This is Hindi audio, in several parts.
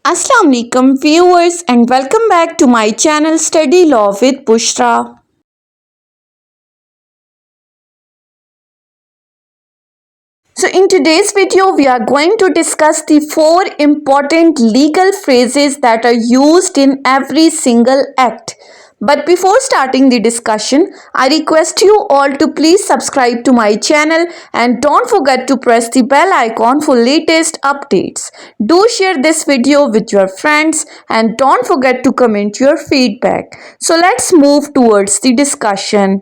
Assalamu alaikum viewers and welcome back to my channel Study Law with Bushra. So in today's video we are going to discuss the 4 important legal phrases that are used in every single act. But before starting the discussion, I request you all to please subscribe to my channel and don't forget to press the bell icon for latest updates. Do share this video with your friends and don't forget to comment your feedback. So let's move towards the discussion.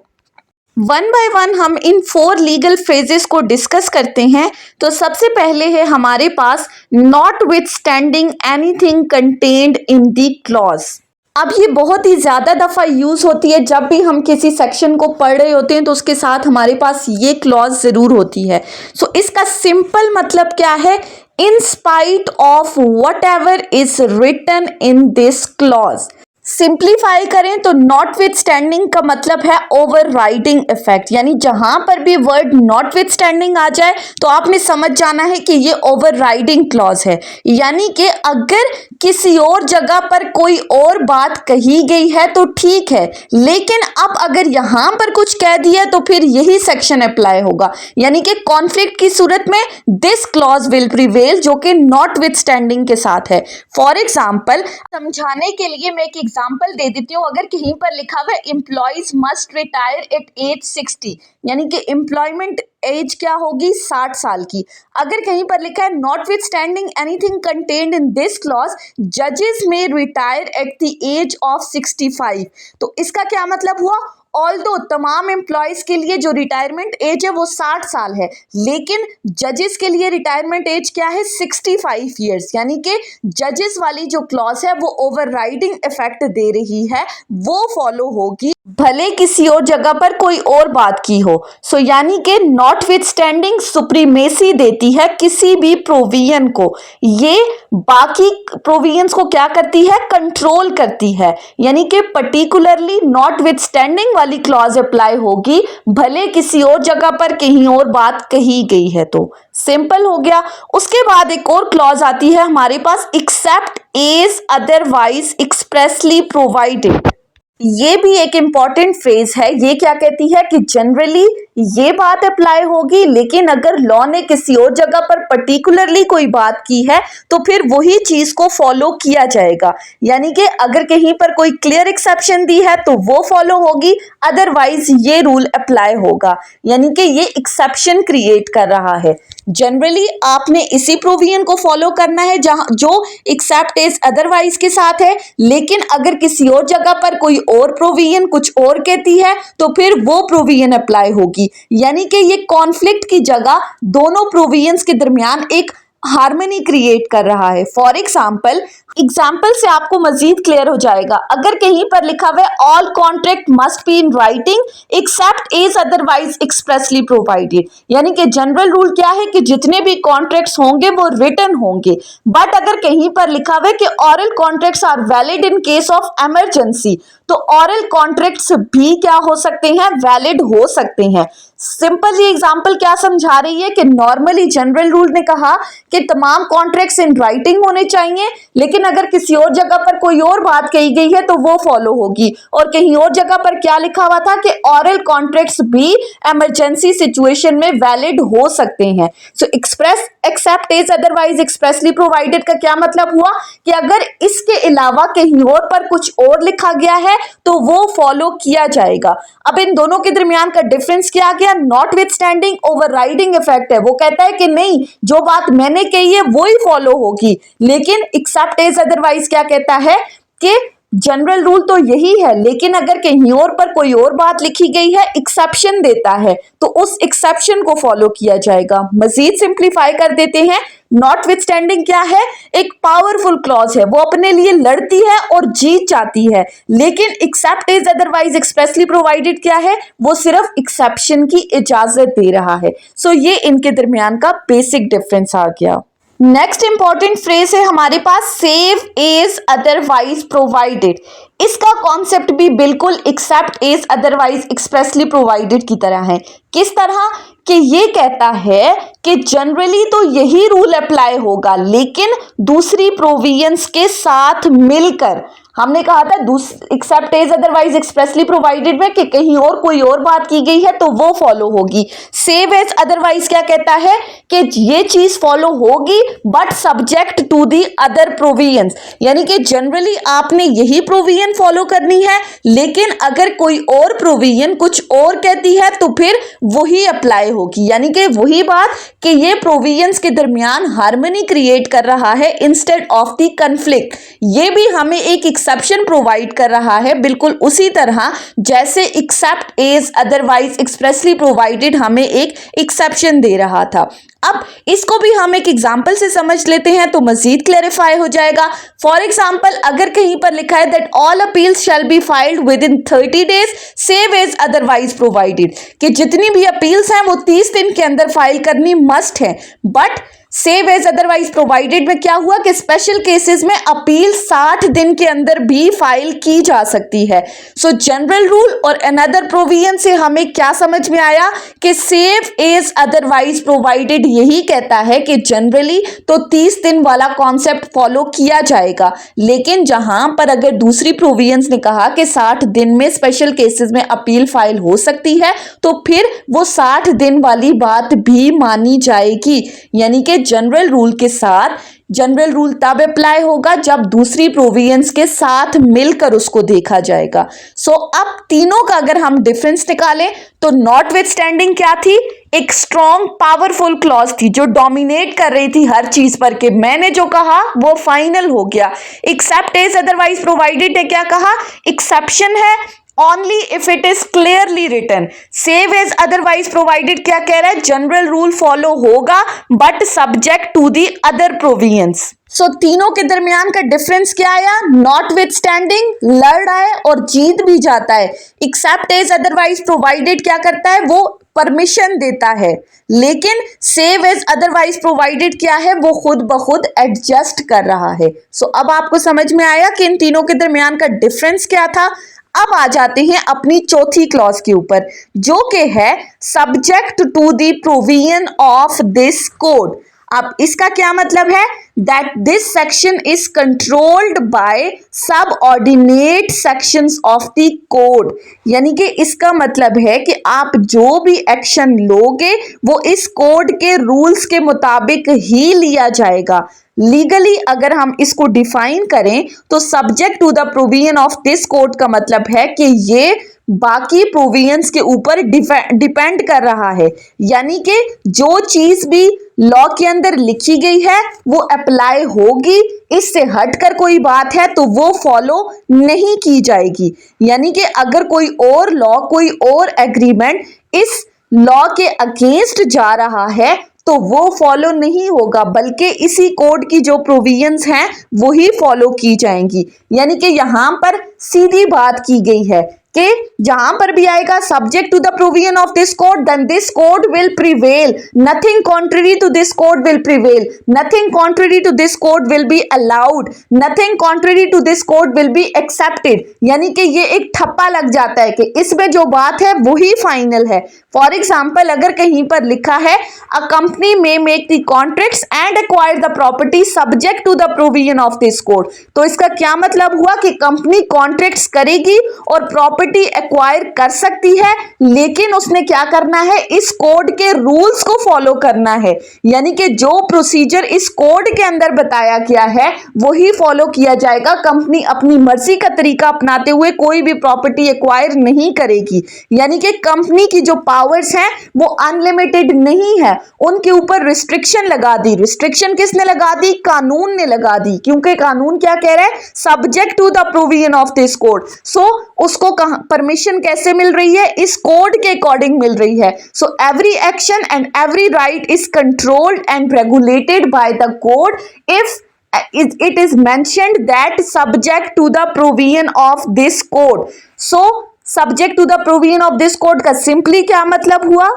One by one हम इन 4 लीगल फ्रेजेस को डिस्कस करते हैं। तो सबसे पहले है हमारे पास notwithstanding anything contained in the clause. अब ये बहुत ही ज़्यादा दफ़ा यूज़ होती है जब भी हम किसी सेक्शन को पढ़ रहे होते हैं तो उसके साथ हमारे पास ये क्लॉज ज़रूर होती है। सो इसका सिंपल मतलब क्या है? In spite of whatever is written in this clause. Simplify करें तो नॉट विथ स्टैंडिंग का मतलब है ओवर राइडिंग इफेक्ट, यानी जहां पर भी वर्ड नॉट विथ स्टैंडिंग आ जाए तो आपने समझ जाना है कि ये ओवर राइडिंग क्लॉज है। यानी कि अगर किसी और जगह पर कोई और बात कही गई है तो ठीक है, लेकिन अब अगर यहां पर कुछ कह दिया तो फिर यही सेक्शन अप्लाई होगा। यानी कि कॉन्फ्लिक्ट की सूरत में दिस क्लॉज विल प्रिवेल, जो कि नॉट विथ स्टैंडिंग के साथ है। फॉर एग्जाम्पल, समझाने के लिए मैं एक एग्जाम्पल दे देती हूँ। अगर कहीं पर लिखा हुआ है employees must retire at age 60, यानी कि एम्प्लॉयमेंट एज क्या होगी? 60 साल की। अगर कहीं पर लिखा है notwithstanding anything contained in this clause जजेस में retire at the age of 65, तो इसका क्या मतलब हुआ? ऑल्दो तमाम एम्प्लॉयज के लिए जो रिटायरमेंट एज है वो 60 साल है, लेकिन जजेस के लिए रिटायरमेंट एज क्या है? 65 ईयर्स। यानी कि जजेस वाली जो क्लॉज है वो ओवरराइडिंग इफेक्ट दे रही है, वो फॉलो होगी भले किसी और जगह पर कोई और बात की हो। सो यानी कि नॉट विथ स्टैंडिंग सुप्रीमेसी देती है किसी भी प्रोविजन को। ये बाकी प्रोविजंस को क्या करती है? कंट्रोल करती है। यानी कि पर्टिकुलरली नॉट विथ स्टैंडिंग वाली क्लॉज अप्लाई होगी भले किसी और जगह पर कहीं और बात कही गई है। तो सिंपल हो गया। उसके बाद एक और क्लॉज आती है हमारे पास, except as otherwise expressly provided. ये भी एक इंपॉर्टेंट फ्रेज है। ये क्या कहती है कि जनरली ये बात अप्लाई होगी, लेकिन अगर लॉ ने किसी और जगह पर पर्टिकुलरली कोई बात की है तो फिर वही चीज को फॉलो किया जाएगा। यानी कि अगर कहीं पर कोई क्लियर एक्सेप्शन दी है तो वो फॉलो होगी, अदरवाइज ये रूल अप्लाई होगा। यानी कि ये एक्सेप्शन क्रिएट कर रहा है। जनरली आपने इसी प्रोविजन को फॉलो करना है जहां जो एक्सेप्ट एज अदरवाइज के साथ है, लेकिन अगर किसी और जगह पर कोई और प्रोविजन कुछ और कहती है तो फिर वो प्रोविजन अप्लाई होगी। यानी कि ये कॉन्फ्लिक्ट की जगह दोनों प्रोविजंस के दरमियान एक हार्मनी क्रिएट कर रहा है। फॉर एग्जाम्पल से आपको मजीद क्लियर हो जाएगा। अगर कहीं पर लिखा हुआ है all contract must be in writing except as otherwise expressly provided, यानी कि जनरल रूल क्या है कि जितने भी कॉन्ट्रैक्ट्स होंगे वो रिटन होंगे। बट अगर कहीं पर लिखा हुआ है कि oral contracts are valid in case of emergency, तो ऑरल कॉन्ट्रैक्ट्स भी क्या हो सकते हैं? वैलिड हो सकते हैं। सिंपल ये एग्जांपल क्या समझा रही है कि नॉर्मली जनरल रूल ने कहा कि तमाम कॉन्ट्रैक्ट्स इन राइटिंग होने चाहिए, लेकिन अगर किसी और जगह पर कोई और बात कही गई है तो वो फॉलो होगी। और कहीं और जगह पर क्या लिखा हुआ था कि ऑरल कॉन्ट्रैक्ट्स भी इमरजेंसी सिचुएशन में वैलिड हो सकते हैं। So express except as otherwise expressly provided का क्या मतलब हुआ कि अगर इसके अलावा कहीं और पर कुछ और लिखा गया है तो वो फॉलो किया जाएगा। अब इन दोनों के दरमियान का डिफरेंस क्या आ गया? Not with standing overriding effect है। वो कहता है कि नहीं, जो बात मैंने कही है वो ही फॉलो होगी, लेकिन एक्सेप्ट एज अदरवाइज क्या कहता है कि जनरल रूल तो यही है, लेकिन अगर कहीं और पर कोई और बात लिखी गई है, एक्सेप्शन देता है, तो उस एक्सेप्शन को फॉलो किया जाएगा। मजीद सिंप्लीफाई कर देते हैं। नॉट विथ स्टैंडिंग क्या है? एक पावरफुल क्लॉज है, वो अपने लिए लड़ती है और जीत जाती है। लेकिन except as otherwise expressly provided क्या है? वो सिर्फ एक्सेप्शन की इजाजत दे रहा है। सो ये इनके दरमियान का बेसिक डिफरेंस आ गया। नेक्स्ट इंपॉर्टेंट फ्रेज है हमारे पास सेव एज अदरवाइज प्रोवाइडेड। इसका कॉन्सेप्ट भी बिल्कुल except as otherwise expressly provided की तरह है। किस तरह कि ये कहता है कि जनरली तो यही रूल अप्लाई होगा, लेकिन दूसरी प्रोविजंस के साथ मिलकर। हमने कहा था except as otherwise expressly provided में कि कहीं और कोई और बात की गई है तो वो फॉलो होगी। सेव एज अदरवाइज क्या कहता है कि ये चीज फॉलो होगी but subject to the other provisions, यानी कि जनरली आपने यही प्रोविजन फॉलो करनी है, लेकिन अगर कोई और प्रोविजन कुछ और कहती है तो फिर वही अप्लाई होगी। यानी कि वही बात कि ये प्रोविजंस के दरमियान हार्मनी क्रिएट कर रहा है इंस्टेड ऑफ द कन्फ्लिक्ट। ये भी हमें एक एक्सेप्शन प्रोवाइड कर रहा है, बिल्कुल उसी तरह जैसे except as otherwise expressly provided हमें एक एक्सेप्शन दे रहा था। अब इसको भी हम एक एग्जाम्पल से समझ लेते हैं तो मजीद क्लैरिफाई हो जाएगा। फॉर एग्जाम्पल, अगर कहीं पर लिखा है that all appeals shall be filed within 30 days save as otherwise provided, कि जितनी भी अपील्स हैं वो 30 दिन के अंदर फाइल करनी मस्ट है। But save as otherwise provided में क्या हुआ कि स्पेशल केसेस में अपील 60 दिन के अंदर भी फाइल की जा सकती है। सो जनरल रूल और अनदर प्रोविजन से हमें क्या समझ में आया कि सेव एज अदरवाइज प्रोवाइडेड यही कहता है कि जनरली तो 30 दिन वाला कॉन्सेप्ट फॉलो किया जाएगा, लेकिन जहां पर अगर दूसरी प्रोविजंस ने कहा कि 60 दिन में स्पेशल केसेस में अपील फाइल हो सकती है तो फिर वो 60 दिन वाली बात भी मानी जाएगी। यानी कि जनरल रूल के साथ जनरल रूल तब अप्लाई होगा जब दूसरी प्रोविजंस के साथ मिलकर उसको देखा जाएगा। सो अब तीनों का अगर हम डिफरेंस निकालें तो नॉटविथस्टैंडिंग क्या थी, एक स्ट्रॉन्ग पावरफुल क्लॉज थी जो डोमिनेट कर रही थी हर चीज पर कि मैंने जो कहा वो फाइनल हो गया। एक्सेप्ट एज अदरवाइज प्रोवाइडेड ने क्या कहा, एक्सेप्शन है only if it is clearly written। save as otherwise provided क्या कह रहा है, जनरल रूल फॉलो होगा but subject to the other provisions. So तीनों के दरमियान का डिफरेंस क्या आया, नॉट विथ स्टैंडिंग लड़ रहा है और जीत भी जाता है। एक्सेप्ट एज अदरवाइज प्रोवाइडेड क्या करता है, वो परमिशन देता है, लेकिन सेव एज अदरवाइज प्रोवाइडेड क्या है, वो खुद ब खुद एडजस्ट कर रहा है। सो अब आपको समझ में आया कि इन तीनों के दरमियान का डिफरेंस क्या था। अब आ जाते हैं अपनी चौथी क्लॉज के ऊपर जो कि है subject to the provision of this code. अब इसका क्या मतलब है, that this section is controlled by subordinate sections of the code. यानी कि इसका मतलब है कि आप जो भी एक्शन लोगे वो इस कोड के रूल्स के मुताबिक ही लिया जाएगा। लीगली अगर हम इसको डिफाइन करें तो subject to the provision of this code का मतलब है कि ये बाकी प्रोविजंस के ऊपर डिपेंड कर रहा है। यानी कि जो चीज भी लॉ के अंदर लिखी गई है वो अप्लाई होगी, इससे हटकर कोई बात है तो वो फॉलो नहीं की जाएगी। यानी कि अगर कोई और लॉ कोई और एग्रीमेंट इस लॉ के अगेंस्ट जा रहा है तो वो फॉलो नहीं होगा, बल्कि इसी कोड की जो प्रोविजंस हैं वही फॉलो की जाएंगी। यानी कि यहां पर सीधी बात की गई है कि जहां पर भी आएगा subject to the provision of this code then this code will prevail, nothing contrary to this code will prevail, nothing contrary to this code will be allowed, nothing contrary to this code will be accepted. यानी कि ये एक ठप्पा लग जाता है कि इसमें जो बात है वही फाइनल है। फॉर एग्जाम्पल, अगर कहीं पर लिखा है अ कंपनी में make the contracts and acquire the property subject to the provision of this code, तो इसका क्या मतलब हुआ कि कंपनी कॉन्ट्रैक्ट्स करेगी और प्रॉपर्टी एक्वायर कर सकती है, लेकिन उसने क्या करना है, इस कोड के रूल्स को फॉलो करना है। यानी कि जो प्रोसीजर इस कोड के अंदर बताया गया है वही फॉलो किया जाएगा। कंपनी अपनी मर्जी का तरीका अपनाते हुए कोई भी प्रॉपर्टी एक्वायर नहीं करेगी। यानी कि कंपनी की जो पावर्स हैं वो अनलिमिटेड नहीं है, उनके ऊपर रिस्ट्रिक्शन लगा दी। रिस्ट्रिक्शन किसने लगा दी, कानून ने लगा दी, क्योंकि कानून क्या कह रहा है, subject to the provision of this code. So उसको परमिशन कैसे मिल रही है, इस कोड के अकॉर्डिंग मिल रही है। So every action and every right is controlled and regulated by the code if it is mentioned that subject to the provision of this code। so subject to the provision of this code का सिंपली क्या मतलब हुआ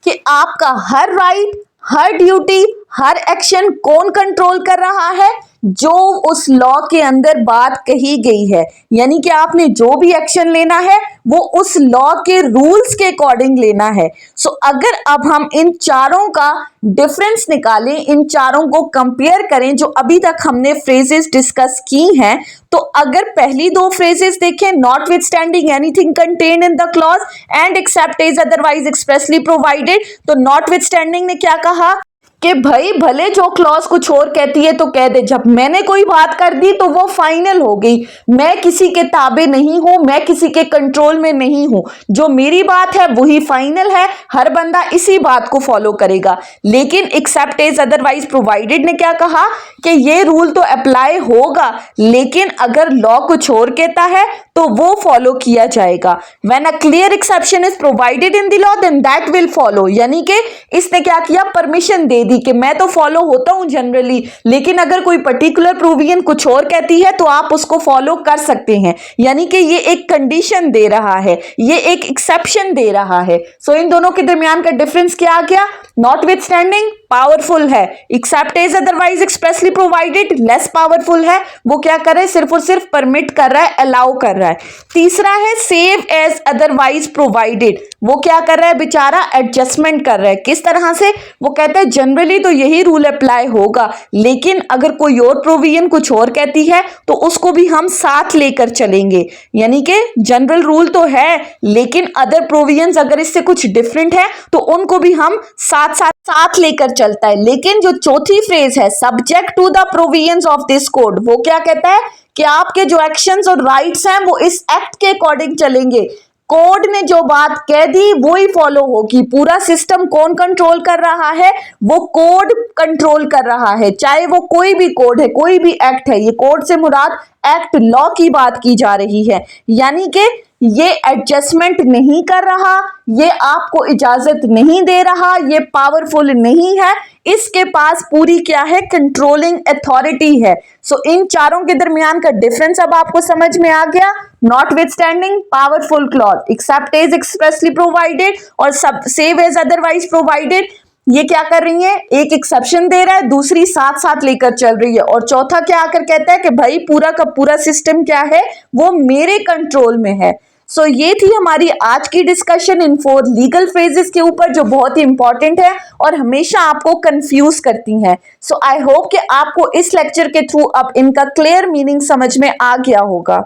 कि आपका हर राइट, हर ड्यूटी, हर एक्शन कौन कंट्रोल कर रहा है? जो उस लॉ के अंदर बात कही गई है, यानी कि आपने जो भी एक्शन लेना है वो उस लॉ के रूल्स के अकॉर्डिंग लेना है। सो अगर अब हम इन चारों का डिफरेंस निकालें, इन चारों को कंपेयर करें जो अभी तक हमने फ्रेजेस डिस्कस की हैं, तो अगर पहली दो फ्रेजेस देखें, notwithstanding anything contained in the clause and except is otherwise expressly provided, तो नॉट विथ स्टैंडिंग ने क्या कहा कि भाई भले जो क्लॉज कुछ और कहती है तो कह दे, जब मैंने कोई बात कर दी तो वो फाइनल हो गई, मैं किसी के ताबे नहीं हूं, मैं किसी के कंट्रोल में नहीं हूं, जो मेरी बात है वही फाइनल है, हर बंदा इसी बात को फॉलो करेगा। लेकिन एक्सेप्ट इज अदरवाइज प्रोवाइडेड ने क्या कहा कि ये रूल तो अप्लाई होगा, लेकिन अगर लॉ कुछ और कहता है तो वो फॉलो किया जाएगा। When a clear exception is provided in the law then that will follow, यानी कि इसने क्या किया, परमिशन दे दी कि मैं तो फॉलो होता हूं जनरली, लेकिन अगर कोई पर्टिकुलर प्रोविजन कुछ और कहती है तो आप उसको फॉलो कर सकते हैं, यानी कि ये एक कंडीशन दे रहा है, ये एक एक्सेप्शन दे रहा है। सो इन दोनों के दरमियान का डिफरेंस क्या आ गया? नॉट विथ स्टैंडिंग पावरफुल है, except is otherwise expressly provided less powerful है, वो क्या कर रहा है, सिर्फ और सिर्फ परमिट कर रहा है, अलाउ कर रहा है। तीसरा है सेव एज अदरवाइज प्रोवाइडेड, वो क्या कर रहा है बेचारा, एडजस्टमेंट कर रहा है। किस तरह से? वो कहता है जनरली तो यही रूल अप्लाई होगा, लेकिन अगर कोई और प्रोविजन कुछ और कहती है तो उसको भी हम साथ लेकर चलेंगे, यानी कि जनरल रूल तो है लेकिन अदर प्रोविजंस अगर इससे कुछ डिफरेंट है तो उनको भी हम साथ साथ लेकर चलता है। लेकिन जो चौथी फ्रेज है, subject to the provisions of this code, वो क्या कहता है कि आपके जो एक्शंस और राइट्स हैं वो इस एक्ट के अकॉर्डिंग चलेंगे, कोड ने जो बात कह दी वो ही फॉलो होगी। पूरा सिस्टम कौन कंट्रोल कर रहा है? वो कोड कंट्रोल कर रहा है, चाहे वो कोई भी कोड है, कोई भी एक्ट है। ये कोड से मुराद एक्ट लॉ की बात की जा रही है, यानी कि ये एडजस्टमेंट नहीं कर रहा, ये आपको इजाजत नहीं दे रहा, ये पावरफुल नहीं है, इसके पास पूरी क्या है, कंट्रोलिंग अथॉरिटी है। सो इन चारों के दरमियान का डिफरेंस अब आपको समझ में आ गया। Notwithstanding powerful clause, except is expressly provided और सब सेव इज अदरवाइज प्रोवाइडेड, ये क्या कर रही है, एक एक्सेप्शन दे रहा है, दूसरी साथ साथ लेकर चल रही है, और चौथा क्या आकर कहता है कि भाई पूरा का पूरा सिस्टम क्या है, वो मेरे कंट्रोल में है। सो ये थी हमारी आज की डिस्कशन इन 4 लीगल फ्रेजेस के ऊपर, जो बहुत ही इंपॉर्टेंट है और हमेशा आपको कंफ्यूज करती हैं। सो आई होप कि आपको इस लेक्चर के थ्रू अब इनका क्लियर मीनिंग समझ में आ गया होगा।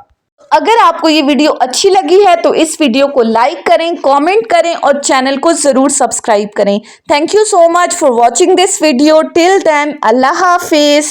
अगर आपको ये वीडियो अच्छी लगी है तो इस वीडियो को लाइक करें, कमेंट करें और चैनल को जरूर सब्सक्राइब करें। Thank you so much for watching this video. Till then, अल्लाह हाफिज।